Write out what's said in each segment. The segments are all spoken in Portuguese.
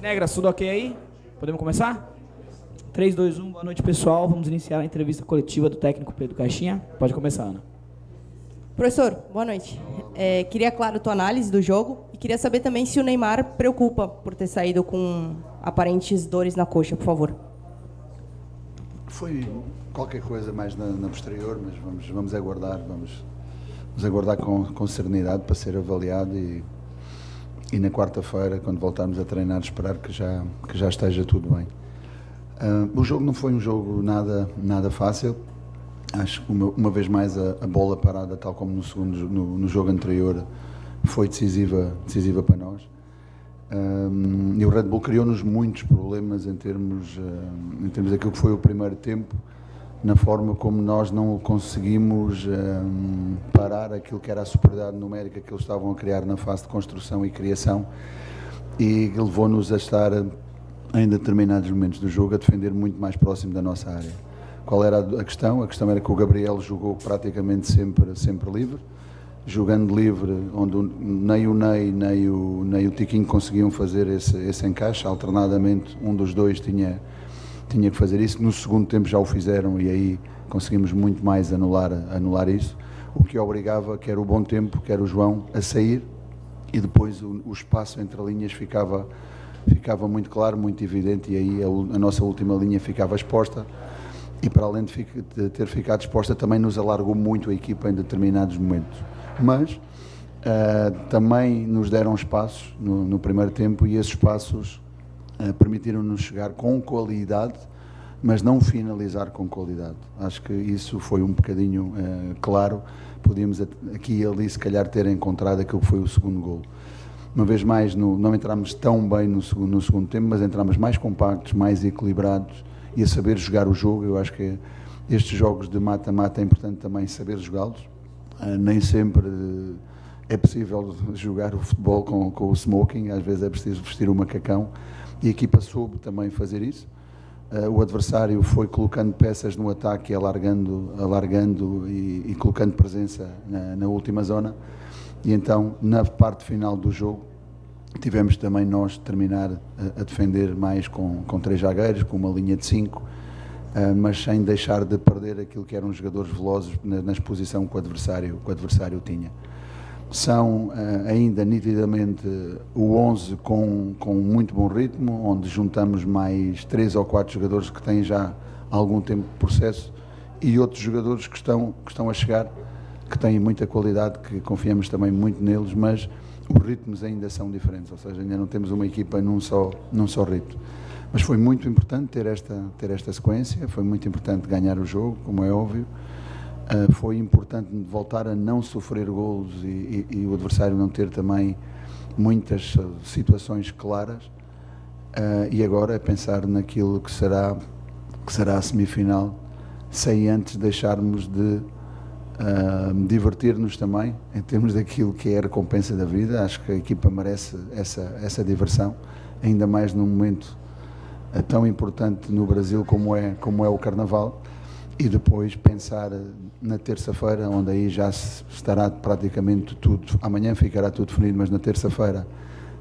Negras, tudo ok aí? Podemos começar? 3, 2, 1, boa noite pessoal. Vamos iniciar a entrevista coletiva do técnico Pedro Caixinha. Pode começar, Ana. Professor, boa noite. Queria, claro, a tua análise do jogo e queria saber também se o Neymar preocupa por ter saído com aparentes dores na coxa, por favor. Foi qualquer coisa mais na posterior, mas vamos aguardar, vamos aguardar com serenidade para ser avaliado e na quarta-feira, quando voltarmos a treinar, esperar que já esteja tudo bem. O jogo não foi um jogo nada fácil. Acho que uma vez mais a bola parada, tal como no jogo anterior, foi decisiva para nós. E o Red Bull criou-nos muitos problemas em termos daquilo que foi o primeiro tempo, na forma como nós não conseguimos parar aquilo que era a superioridade numérica que eles estavam a criar na fase de construção e criação, e levou-nos a estar em determinados momentos do jogo a defender muito mais próximo da nossa área. Qual era a questão? A questão era que o Gabriel jogou praticamente sempre livre, jogando livre, onde nem o Ney nem o Tiquinho conseguiam fazer esse encaixe. Alternadamente, um dos dois tinha que fazer isso. No segundo tempo já o fizeram e aí conseguimos muito mais anular isso, o que obrigava, quer o bom tempo, quer o João, a sair, e depois o espaço entre linhas ficava muito claro, muito evidente, e aí a nossa última linha ficava exposta. E para além de ter ficado exposta, também nos alargou muito a equipa em determinados momentos. Mas também nos deram espaços no primeiro tempo, e esses espaços permitiram-nos chegar com qualidade, mas não finalizar com qualidade. Acho que isso foi um bocadinho claro. Podíamos aqui e ali, se calhar, ter encontrado aquilo que foi o segundo golo. Uma vez mais, não entramos tão bem no segundo tempo, mas entramos mais compactos, mais equilibrados, e a saber jogar o jogo. Eu acho que estes jogos de mata-mata é importante também saber jogá-los. Nem sempre é possível jogar o futebol com o smoking, às vezes é preciso vestir o macacão, e a equipa soube também fazer isso. O adversário foi colocando peças no ataque, alargando e colocando presença na última zona, e então na parte final do jogo tivemos também nós de terminar a defender mais com 3 zagueiros, com uma linha de 5, mas sem deixar de perder aquilo que eram jogadores velozes na exposição que o adversário tinha. São ainda nitidamente o 11 com muito bom ritmo, onde juntamos mais 3 ou 4 jogadores que têm já algum tempo de processo, e outros jogadores que estão a chegar, que têm muita qualidade, que confiamos também muito neles, mas os ritmos ainda são diferentes, ou seja, ainda não temos uma equipa num só ritmo. Mas foi muito importante ter esta sequência, foi muito importante ganhar o jogo, como é óbvio. Foi importante voltar a não sofrer golos e o adversário não ter também muitas situações claras, e agora é pensar naquilo que será a semifinal, sem antes deixarmos de divertir-nos também, em termos daquilo que é a recompensa da vida. Acho que a equipa merece essa diversão, ainda mais num momento tão importante no Brasil como é o Carnaval, e depois pensar na terça-feira, onde aí já estará praticamente tudo. Amanhã ficará tudo definido, mas na terça-feira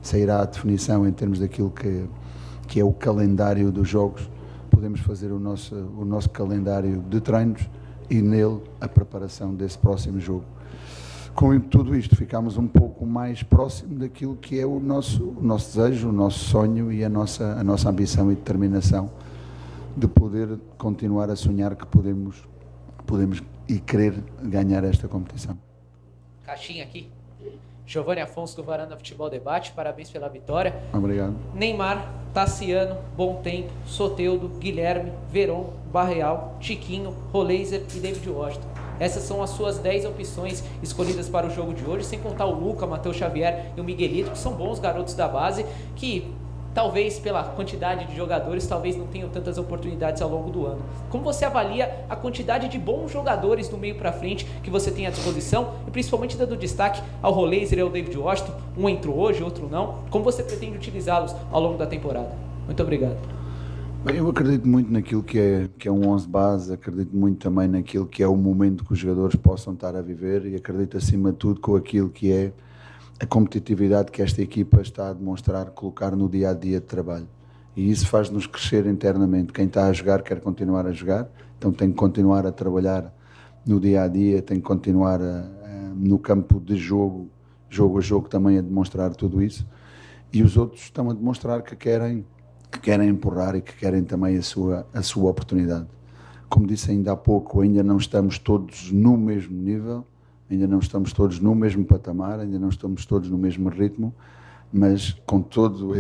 sairá a definição em termos daquilo que é o calendário dos jogos. Podemos fazer o nosso calendário de treinos e nele a preparação desse próximo jogo. Com tudo isto, ficamos um pouco mais próximo daquilo que é o nosso desejo, o nosso sonho e a nossa ambição e determinação de poder continuar a sonhar que podemos e querer ganhar esta competição. Caixinha aqui. Giovanni Afonso do Varanda Futebol Debate, parabéns pela vitória. Obrigado. Neymar, Tassiano, Bom Tempo, Soteldo, Guilherme, Veron, Barreal, Tiquinho, Roleiser e David Washington. Essas são as suas 10 opções escolhidas para o jogo de hoje, sem contar o Luca, Matheus Xavier e o Miguelito, que são bons garotos da base, que talvez pela quantidade de jogadores, talvez não tenham tantas oportunidades ao longo do ano. Como você avalia a quantidade de bons jogadores do meio para frente que você tem à disposição, e principalmente dando destaque ao Roleiser e ao David Washington, um entrou hoje, outro não, como você pretende utilizá-los ao longo da temporada? Muito obrigado. Bem, eu acredito muito naquilo que é um 11 base, acredito muito também naquilo que é o momento que os jogadores possam estar a viver, e acredito acima de tudo com aquilo que é a competitividade que esta equipa está a demonstrar, colocar no dia-a-dia de trabalho. E isso faz-nos crescer internamente. Quem está a jogar quer continuar a jogar, então tem que continuar a trabalhar no dia-a-dia, tem que continuar no campo de jogo a jogo também a demonstrar tudo isso. E os outros estão a demonstrar que querem empurrar e que querem também a sua oportunidade. Como disse ainda há pouco, ainda não estamos todos no mesmo nível, ainda não estamos todos no mesmo patamar, ainda não estamos todos no mesmo ritmo, mas com todo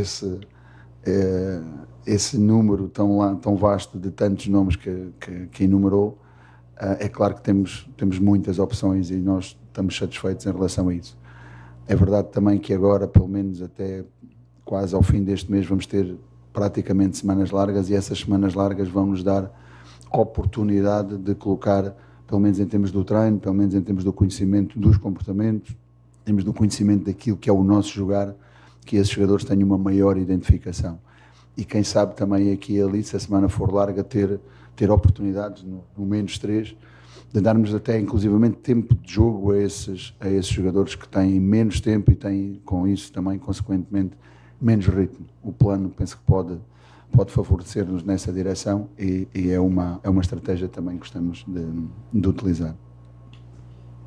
esse número tão vasto de tantos nomes que enumerou, é claro que temos muitas opções e nós estamos satisfeitos em relação a isso. É verdade também que agora, pelo menos até quase ao fim deste mês, vamos ter praticamente semanas largas, e essas semanas largas vão nos dar oportunidade de colocar, pelo menos em termos do treino, pelo menos em termos do conhecimento dos comportamentos, em termos do conhecimento daquilo que é o nosso jogar, que esses jogadores tenham uma maior identificação. E quem sabe também aqui e ali, se a semana for larga, ter oportunidades no menos 3, de darmos até inclusivamente tempo de jogo a esses jogadores que têm menos tempo e têm com isso também, consequentemente, menos ritmo. O plano penso que pode favorecer-nos nessa direção e é uma estratégia também que gostamos de utilizar.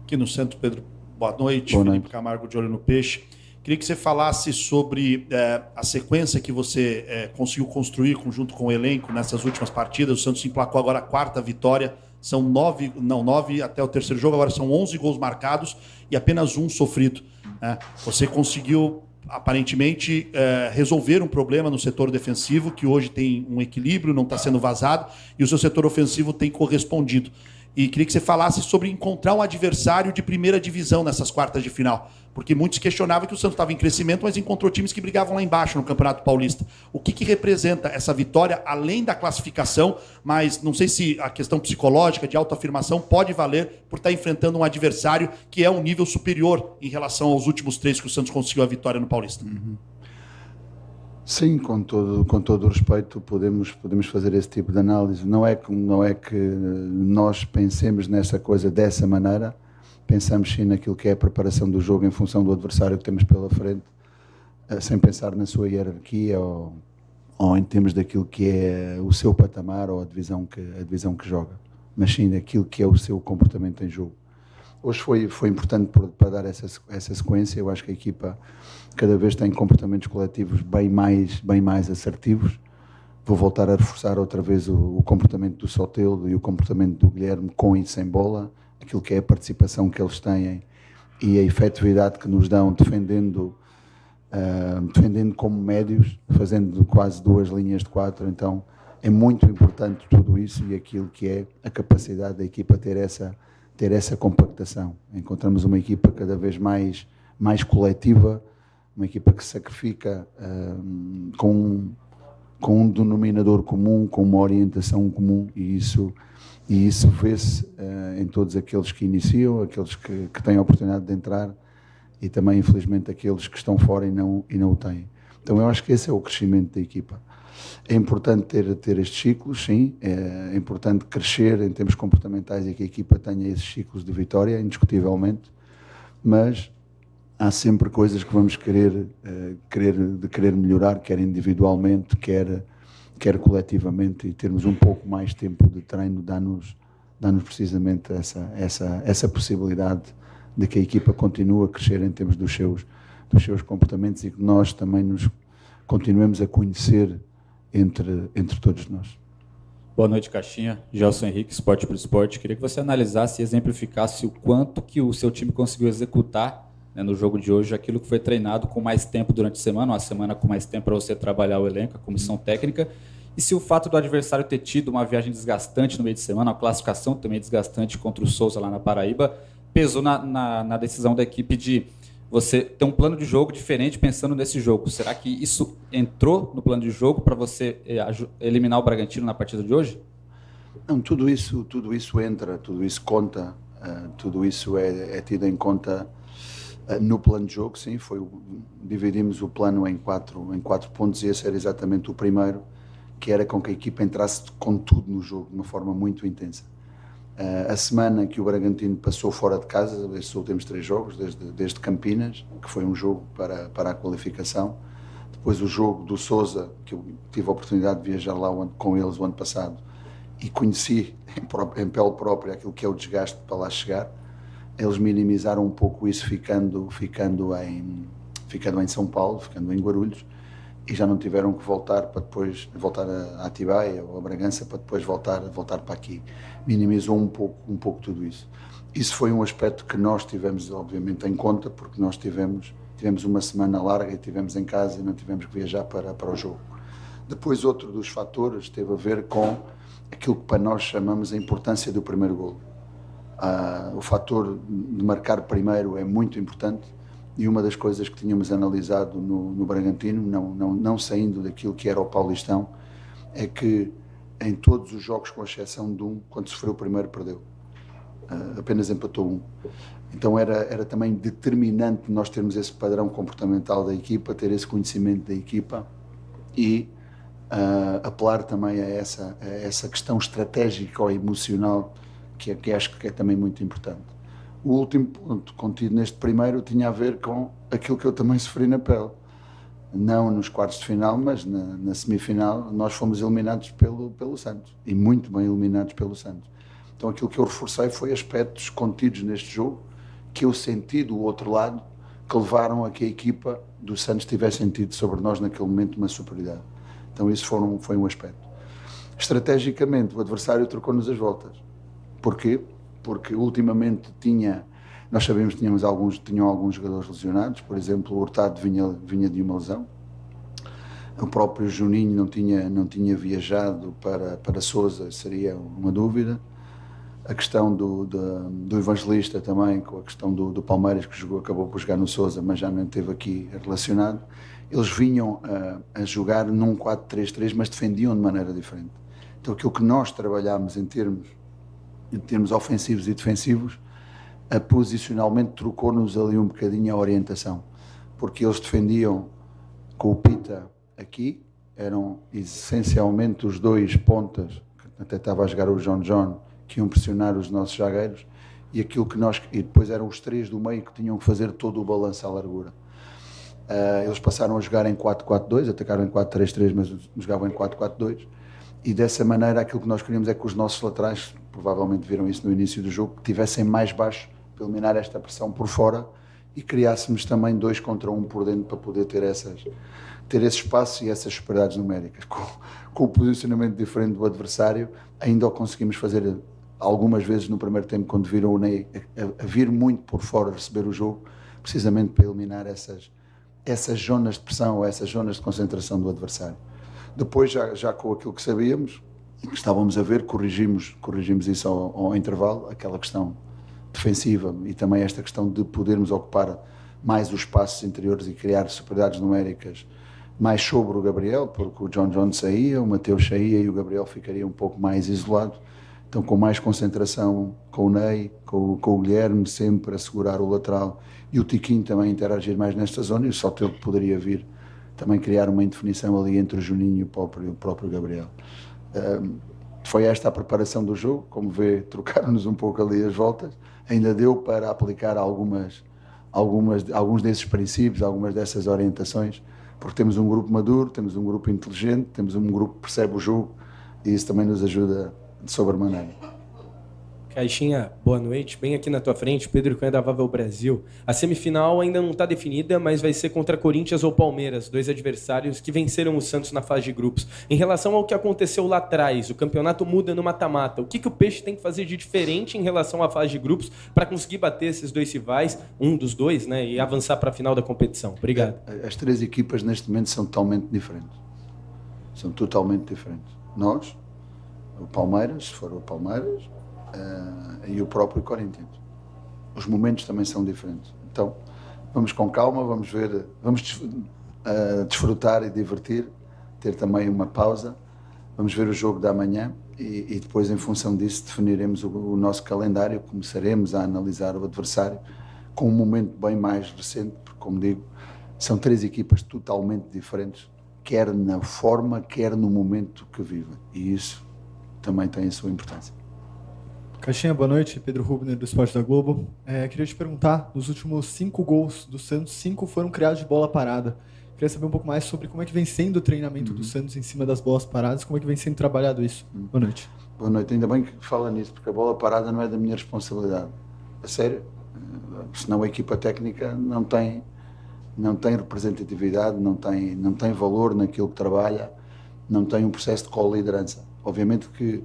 Aqui no centro, Pedro, boa noite. Boa Felipe noite. Camargo de Olho no Peixe. Queria que você falasse sobre a sequência que você conseguiu construir junto com o elenco nessas últimas partidas. O Santos emplacou agora a 4ª vitória. São 9 até o terceiro jogo, agora são 11 gols marcados e apenas 1 sofrido. Né? Você conseguiu, aparentemente, resolver um problema no setor defensivo, que hoje tem um equilíbrio, não está sendo vazado, e o seu setor ofensivo tem correspondido. E queria que você falasse sobre encontrar um adversário de primeira divisão nessas quartas de final. Porque muitos questionavam que o Santos estava em crescimento, mas encontrou times que brigavam lá embaixo no Campeonato Paulista. O que representa essa vitória, além da classificação, mas não sei se a questão psicológica, de autoafirmação, pode valer por estar enfrentando um adversário que é um nível superior em relação aos últimos 3 que o Santos conseguiu a vitória no Paulista. Sim, com todo o respeito, podemos fazer esse tipo de análise. Não é que nós pensemos nessa coisa dessa maneira, pensamos sim naquilo que é a preparação do jogo em função do adversário que temos pela frente, sem pensar na sua hierarquia ou em termos daquilo que é o seu patamar ou a divisão que joga, mas sim daquilo que é o seu comportamento em jogo. Hoje foi importante para dar essa sequência. Eu acho que a equipa cada vez tem comportamentos coletivos bem mais assertivos. Vou voltar a reforçar outra vez o comportamento do Soteldo e o comportamento do Guilherme com e sem bola, aquilo que é a participação que eles têm e a efetividade que nos dão defendendo como médios, fazendo quase 2 linhas de 4. Então é muito importante tudo isso e aquilo que é a capacidade da equipa ter essa compactação. Encontramos uma equipa cada vez mais coletiva, uma equipa que se sacrifica com um denominador comum, com uma orientação comum, e isso vê-se em todos aqueles que iniciam, aqueles que têm a oportunidade de entrar e também, infelizmente, aqueles que estão fora e não o têm. Então eu acho que esse é o crescimento da equipa. É importante ter estes ciclos, sim, é importante crescer em termos comportamentais e que a equipa tenha esses ciclos de vitória, indiscutivelmente, mas há sempre coisas que vamos querer melhorar, quer individualmente, quer coletivamente, e termos um pouco mais tempo de treino dá-nos precisamente essa possibilidade de que a equipa continue a crescer em termos dos seus comportamentos e que nós também nos continuemos a conhecer entre todos nós. Boa noite, Caixinha. Gelson Henrique, Esporte por Esporte. Queria que você analisasse e exemplificasse o quanto que o seu time conseguiu executar, né, no jogo de hoje, aquilo que foi treinado com mais tempo durante a semana, uma semana com mais tempo para você trabalhar o elenco, a comissão técnica, e se o fato do adversário ter tido uma viagem desgastante no meio de semana, uma classificação também desgastante contra o Souza lá na Paraíba, pesou na decisão da equipe de você ter um plano de jogo diferente pensando nesse jogo. Será que isso entrou no plano de jogo para você eliminar o Bragantino na partida de hoje? Não, tudo isso entra, tudo isso conta, tudo isso é tido em conta no plano de jogo. Sim, dividimos o plano em quatro pontos e esse era exatamente o primeiro, que era com que a equipa entrasse com tudo no jogo, de uma forma muito intensa. A semana que o Bragantino passou fora de casa, estes últimos 3 jogos, desde Campinas, que foi um jogo para a qualificação. Depois o jogo do Sousa, que eu tive a oportunidade de viajar lá com eles o ano passado e conheci em pele própria aquilo que é o desgaste para lá chegar. Eles minimizaram um pouco isso ficando em São Paulo, ficando em Guarulhos, e já não tiveram que voltar para depois voltar a Atibaia ou a Bragança para depois voltar para aqui. Minimizou um pouco tudo isso. Isso foi um aspecto que nós tivemos obviamente em conta, porque nós tivemos uma semana larga e tivemos em casa e não tivemos que viajar para o jogo. Depois outro dos fatores teve a ver com aquilo que para nós chamamos a importância do primeiro golo. O fator de marcar primeiro é muito importante, e uma das coisas que tínhamos analisado no Bragantino, não saindo daquilo que era o Paulistão, é que em todos os jogos, com exceção de um, quando sofreu o primeiro, perdeu. Apenas empatou um. Então era também determinante nós termos esse padrão comportamental da equipa, ter esse conhecimento da equipa e apelar também a essa questão estratégica ou emocional que acho que é também muito importante. O último ponto contido neste primeiro tinha a ver com aquilo que eu também sofri na pele. Não nos quartos de final, mas na semifinal nós fomos eliminados pelo Santos, e muito bem eliminados pelo Santos. Então aquilo que eu reforcei foi aspectos contidos neste jogo que eu senti do outro lado, que levaram a que a equipa do Santos tivesse sentido sobre nós naquele momento uma superioridade. Então isso foi um aspecto. Estrategicamente o adversário trocou-nos as voltas. Porquê? Porque ultimamente nós sabemos que tinham alguns jogadores lesionados, por exemplo, o Hurtado vinha de uma lesão, o próprio Juninho não tinha viajado para Sousa, seria uma dúvida. A questão do Evangelista também, com a questão do Palmeiras, que acabou por jogar no Sousa, mas já não esteve aqui relacionado. Eles vinham a jogar num 4-3-3, mas defendiam de maneira diferente. Então aquilo que nós trabalhámos em termos ofensivos e defensivos, posicionalmente trocou-nos ali um bocadinho a orientação, porque eles defendiam com o Pita aqui, eram essencialmente os 2 pontas, que até estava a jogar o John, que iam pressionar os nossos zagueiros, e depois eram os 3 do meio que tinham que fazer todo o balanço à largura. Eles passaram a jogar em 4-4-2, atacaram em 4-3-3, mas jogavam em 4-4-2, e dessa maneira aquilo que nós queríamos é que os nossos laterais, provavelmente viram isso no início do jogo, que tivessem mais baixo para eliminar esta pressão por fora e criássemos também 2 contra 1 por dentro para poder ter esse espaço e essas superioridades numéricas. Com o posicionamento diferente do adversário, ainda o conseguimos fazer algumas vezes no primeiro tempo, quando viram o Ney a vir muito por fora receber o jogo, precisamente para eliminar essas zonas de pressão ou essas zonas de concentração do adversário. Depois, já com aquilo que sabíamos, que estávamos a ver, corrigimos isso ao intervalo, aquela questão defensiva e também esta questão de podermos ocupar mais os espaços interiores e criar superioridades numéricas mais sobre o Gabriel, porque o John saía, o Mateus saía e o Gabriel ficaria um pouco mais isolado. Então, com mais concentração com o Ney, com o Guilherme, sempre a segurar o lateral, e o Tiquinho também interagir mais nesta zona, e o Soteldo poderia vir também criar uma indefinição ali entre o Juninho e o próprio Gabriel. Foi esta a preparação do jogo, como vê, trocaram-nos um pouco ali as voltas, ainda deu para aplicar alguns desses princípios, algumas dessas orientações, porque temos um grupo maduro, temos um grupo inteligente, temos um grupo que percebe o jogo, e isso também nos ajuda de sobremaneira. Caixinha, boa noite. Bem aqui na tua frente, Pedro Cunha da Vável Brasil. A semifinal ainda não está definida, mas vai ser contra Corinthians ou Palmeiras, 2 adversários que venceram o Santos na fase de grupos. Em relação ao que aconteceu lá atrás, o campeonato muda no mata-mata. O que o Peixe tem que fazer de diferente em relação à fase de grupos para conseguir bater esses 2 rivais, um dos 2, né, e avançar para a final da competição? Obrigado. As 3 equipas neste momento são totalmente diferentes. São totalmente diferentes. Nós, o Palmeiras, se for o Palmeiras, e o próprio Corinthians. Os momentos também são diferentes. Então, vamos com calma, vamos ver, vamos desfrutar e divertir, ter também uma pausa, vamos ver o jogo da manhã e depois, em função disso, definiremos o nosso calendário, começaremos a analisar o adversário com um momento bem mais recente, porque, como digo, são 3 equipas totalmente diferentes, quer na forma, quer no momento que vivem, e isso também tem a sua importância. Caixinha, boa noite. Pedro Rubner, do Esporte da Globo. Queria te perguntar, nos últimos 5 gols do Santos, 5 foram criados de bola parada. Queria saber um pouco mais sobre como é que vem sendo o treinamento do Santos em cima das bolas paradas, como é que vem sendo trabalhado isso. Boa noite. Boa noite. Ainda bem que fala nisso, porque a bola parada não é da minha responsabilidade. A sério. Senão a equipa técnica não tem representatividade, não tem valor naquilo que trabalha, não tem um processo de co-liderança. Obviamente que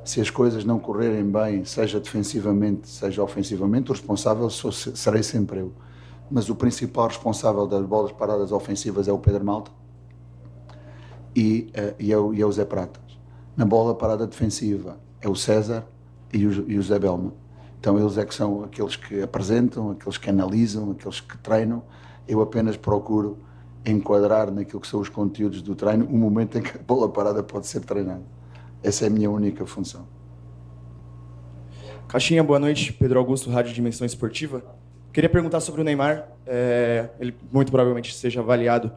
se as coisas não correrem bem, seja defensivamente, seja ofensivamente, o responsável serei sempre eu. Mas o principal responsável das bolas paradas ofensivas é o Pedro Malta e é o Zé Pratas. Na bola parada defensiva é o César e o Zé Belma. Então eles é que são aqueles que apresentam, aqueles que analisam, aqueles que treinam. Eu apenas procuro enquadrar naquilo que são os conteúdos do treino o momento em que a bola parada pode ser treinada. Essa é a minha única função. Caixinha, boa noite. Pedro Augusto, Rádio Dimensão Esportiva. Queria perguntar sobre o Neymar. Ele muito provavelmente seja avaliado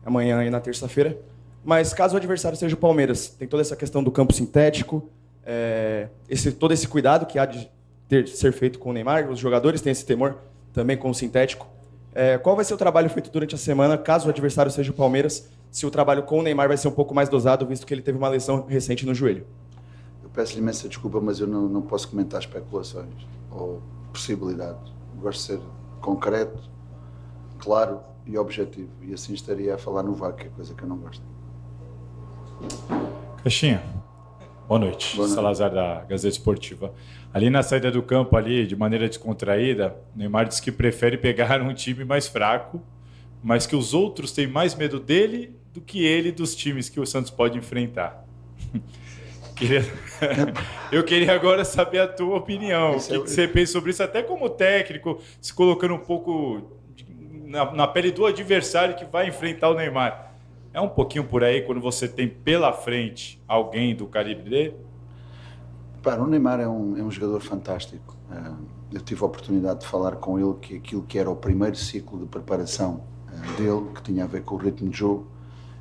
amanhã e na terça-feira. Mas caso o adversário seja o Palmeiras, tem toda essa questão do campo sintético, todo esse cuidado que há de ser feito com o Neymar. Os jogadores têm esse temor também com o sintético. Qual vai ser o trabalho feito durante a semana, caso o adversário seja o Palmeiras, se o trabalho com o Neymar vai ser um pouco mais dosado, visto que ele teve uma lesão recente no joelho? Eu peço imensa desculpa, mas eu não posso comentar especulações ou possibilidades. Eu gosto de ser concreto, claro e objetivo. E assim estaria a falar no vácuo, que é coisa que eu não gosto. Caixinha, boa noite. Boa noite. Salazar da Gazeta Esportiva. Ali na saída do campo, ali, de maneira descontraída, o Neymar disse que prefere pegar um time mais fraco, mas que os outros têm mais medo dele do que ele dos times que o Santos pode enfrentar. Eu queria agora saber a tua opinião. O que você pensa sobre isso, até como técnico, se colocando um pouco na pele do adversário que vai enfrentar o Neymar. É um pouquinho por aí quando você tem pela frente alguém do calibre dele? O Neymar é um jogador fantástico. Eu tive a oportunidade de falar com ele que aquilo que era o primeiro ciclo de preparação dele, que tinha a ver com o ritmo de jogo,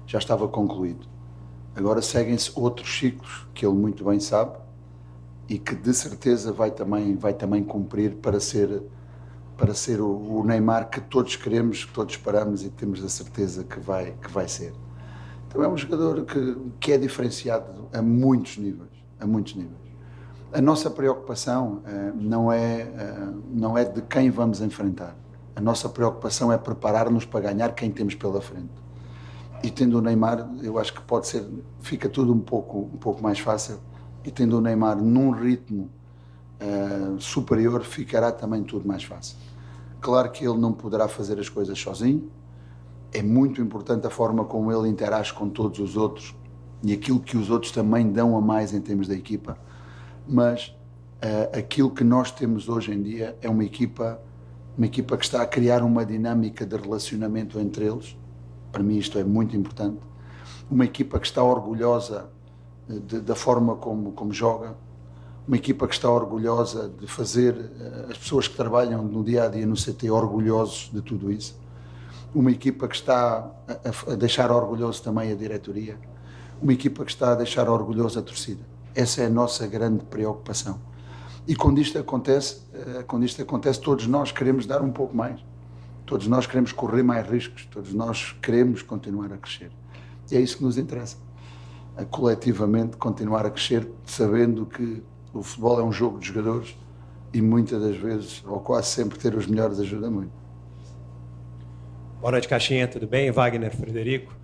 já estava concluído. Agora seguem-se outros ciclos que ele muito bem sabe e que de certeza vai também cumprir para ser o Neymar que todos queremos, que todos esperamos e temos a certeza que vai ser. Então é um jogador que é diferenciado a muitos níveis. A nossa preocupação não é de quem vamos enfrentar. A nossa preocupação é preparar-nos para ganhar quem temos pela frente. E tendo o Neymar, eu acho que fica tudo um pouco mais fácil. E tendo o Neymar num ritmo superior, ficará também tudo mais fácil. Claro que ele não poderá fazer as coisas sozinho. É muito importante a forma como ele interage com todos os outros e aquilo que os outros também dão a mais em termos da equipa. Mas aquilo que nós temos hoje em dia é uma equipa que está a criar uma dinâmica de relacionamento entre eles. Para mim isto é muito importante. Uma equipa que está orgulhosa da forma como joga. Uma equipa que está orgulhosa de fazer as pessoas que trabalham no dia-a-dia no CT orgulhosos de tudo isso. Uma equipa que está a deixar orgulhoso também a diretoria. Uma equipa que está a deixar orgulhoso a torcida. Essa é a nossa grande preocupação. E quando isto acontece, todos nós queremos dar um pouco mais. Todos nós queremos correr mais riscos. Todos nós queremos continuar a crescer. E é isso que nos interessa. Coletivamente continuar a crescer, sabendo que o futebol é um jogo de jogadores e muitas das vezes, ou quase sempre, ter os melhores ajuda muito. Boa noite, Caixinha, tudo bem? Wagner Frederico.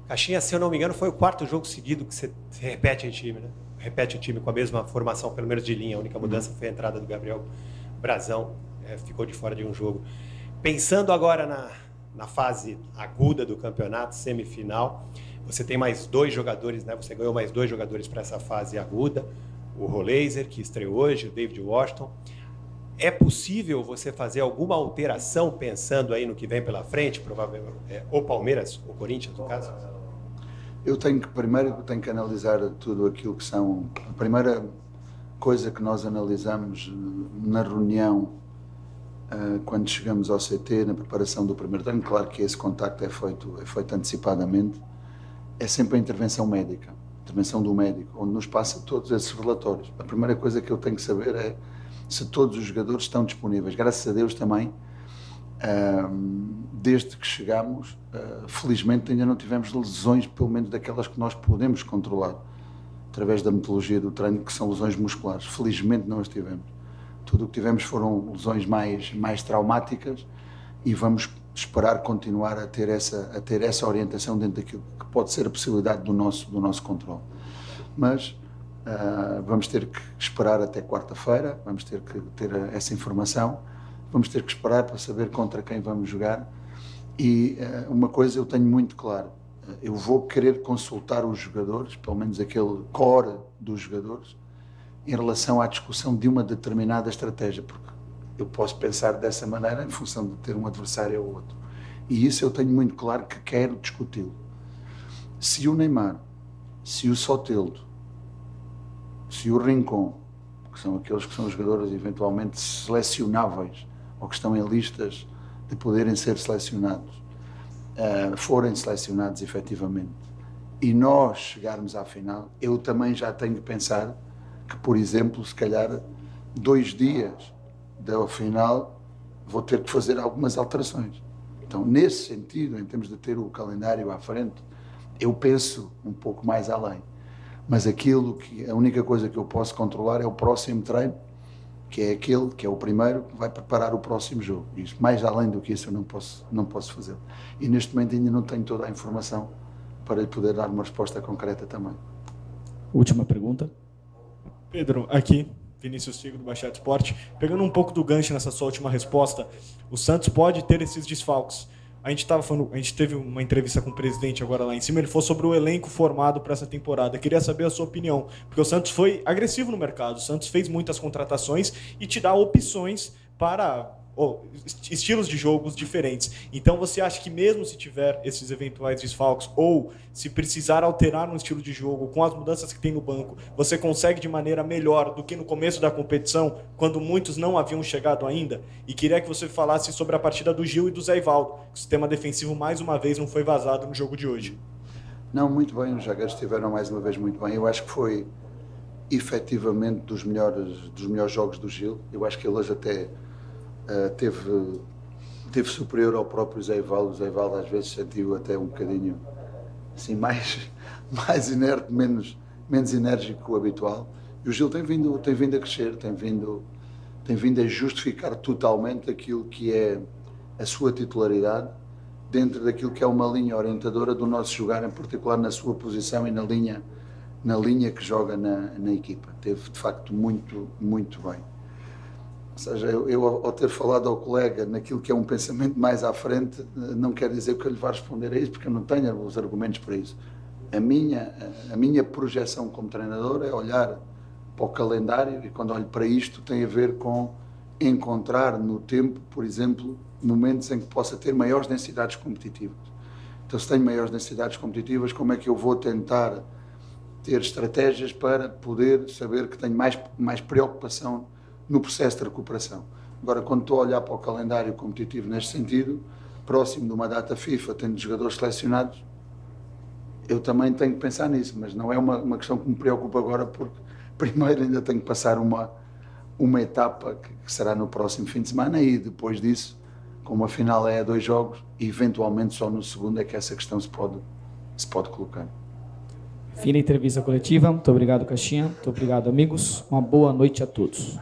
Caixinha, se eu não me engano, foi o 4º jogo seguido que você repete em time, né? Repete o time com a mesma formação, pelo menos de linha. A única mudança foi a entrada do Gabriel Brazão, ficou de fora de um jogo. Pensando agora na fase aguda do campeonato, semifinal, você tem mais 2 jogadores, né? Você ganhou mais 2 jogadores para essa fase aguda. O Roleiser, que estreou hoje, o David Washington. É possível você fazer alguma alteração pensando aí no que vem pela frente, provavelmente, ou Palmeiras, ou Corinthians, no caso? Primeiro tenho que analisar tudo aquilo que são... A primeira coisa que nós analisamos na reunião, quando chegamos ao CT, na preparação do primeiro treino, claro que esse contacto é feito antecipadamente, é sempre a intervenção médica. intervenção do médico, onde nos passa todos esses relatórios. A primeira coisa que eu tenho que saber é se todos os jogadores estão disponíveis. Graças a Deus também, desde que chegámos, felizmente ainda não tivemos lesões, pelo menos daquelas que nós podemos controlar, através da metodologia do treino, que são lesões musculares. Felizmente não as tivemos. Tudo o que tivemos foram lesões mais traumáticas e vamos esperar continuar a ter essa orientação dentro daquilo que pode ser a possibilidade do nosso controle. Mas vamos ter que esperar até quarta-feira, vamos ter que ter essa informação, vamos ter que esperar para saber contra quem vamos jogar. E uma coisa eu tenho muito claro, eu vou querer consultar os jogadores, pelo menos aquele core dos jogadores, em relação à discussão de uma determinada estratégia, porque eu posso pensar dessa maneira em função de ter um adversário ou outro. E isso eu tenho muito claro que quero discuti-lo. Se o Neymar, se o Soteldo, se o Rincón, que são aqueles que são jogadores eventualmente selecionáveis ou que estão em listas de poderem ser selecionados, forem selecionados efetivamente, e nós chegarmos à final, eu também já tenho que pensar que, por exemplo, se calhar 2 dias da final vou ter que fazer algumas alterações. Então, nesse sentido, em termos de ter o calendário à frente, eu penso um pouco mais além. Mas a única coisa que eu posso controlar é o próximo treino, que é aquele que é o primeiro que vai preparar o próximo jogo. Isso, mais além do que isso, eu não posso fazer. E neste momento ainda não tenho toda a informação para lhe poder dar uma resposta concreta também. Última pergunta. Pedro, aqui, Vinícius Figo, do Baixada Esporte. Pegando um pouco do gancho nessa sua última resposta, o Santos pode ter esses desfalques. A gente teve uma entrevista com o presidente agora lá em cima, ele falou sobre o elenco formado para essa temporada. Queria saber a sua opinião, porque o Santos foi agressivo no mercado, o Santos fez muitas contratações e te dá opções para estilos de jogos diferentes. Então você acha que mesmo se tiver esses eventuais desfalques ou se precisar alterar um estilo de jogo com as mudanças que tem no banco, você consegue de maneira melhor do que no começo da competição, quando muitos não haviam chegado ainda? E queria que você falasse sobre a partida do Gil e do Zé Ivaldo, que o sistema defensivo mais uma vez não foi vazado no jogo de hoje. Não, muito bem, os zagueiros estiveram mais uma vez muito bem. Eu acho que foi efetivamente dos melhores jogos do Gil. Eu acho que ele hoje até teve superior ao próprio Zé Ivaldo. O Zé Ivaldo às vezes sentiu até um bocadinho assim, mais inerte, menos enérgico que o habitual. E o Gil tem vindo a crescer, tem vindo a justificar totalmente aquilo que é a sua titularidade dentro daquilo que é uma linha orientadora do nosso jogar, em particular na sua posição e na linha que joga na equipa. Teve de facto muito bem. Ou seja, eu ao ter falado ao colega naquilo que é um pensamento mais à frente, não quer dizer que eu lhe vá responder a isso, porque eu não tenho os argumentos para isso. A minha projeção como treinador é olhar para o calendário, e quando olho para isto tem a ver com encontrar no tempo, por exemplo, momentos em que possa ter maiores densidades competitivas. Então, se tenho maiores densidades competitivas, como é que eu vou tentar ter estratégias para poder saber que tenho mais preocupação no processo de recuperação? Agora, quando estou a olhar para o calendário competitivo neste sentido, próximo de uma data FIFA, tendo jogadores selecionados, eu também tenho que pensar nisso, mas não é uma questão que me preocupa agora, porque primeiro ainda tenho que passar uma etapa que será no próximo fim de semana, e depois disso, como a final é a 2 jogos, e eventualmente só no segundo é que essa questão se pode colocar. Fim da entrevista coletiva. Muito obrigado, Caixinha. Muito obrigado, amigos. Uma boa noite a todos.